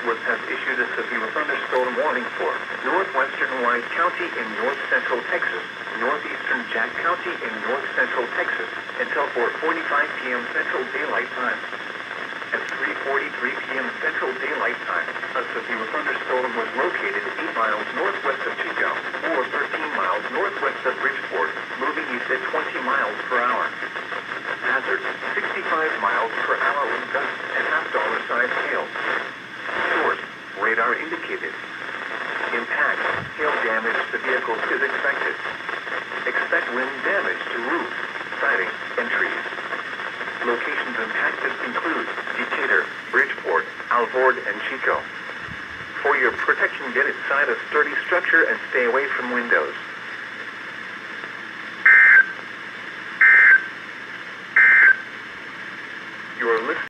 Northwest has issued a severe thunderstorm warning for northwestern White County in north-central Texas, northeastern Jack County in north-central Texas, until 4:45 p.m. Central Daylight Time. At 3:43 p.m. Central Daylight Time, a severe thunderstorm was located 8 miles northwest of Chico, or 13 miles northwest of Bridgeport, moving east at 20 miles per hour. Hazard, 65 miles per hour wind gusts and half-dollar-sized hail. Source, radar indicated. Impact, hail damage to vehicles is expected. Expect wind damage to roofs, siding, and trees. Locations impacted include Decatur, Bridgeport, Alvord, and Chico. For your protection, get inside a sturdy structure and stay away from windows.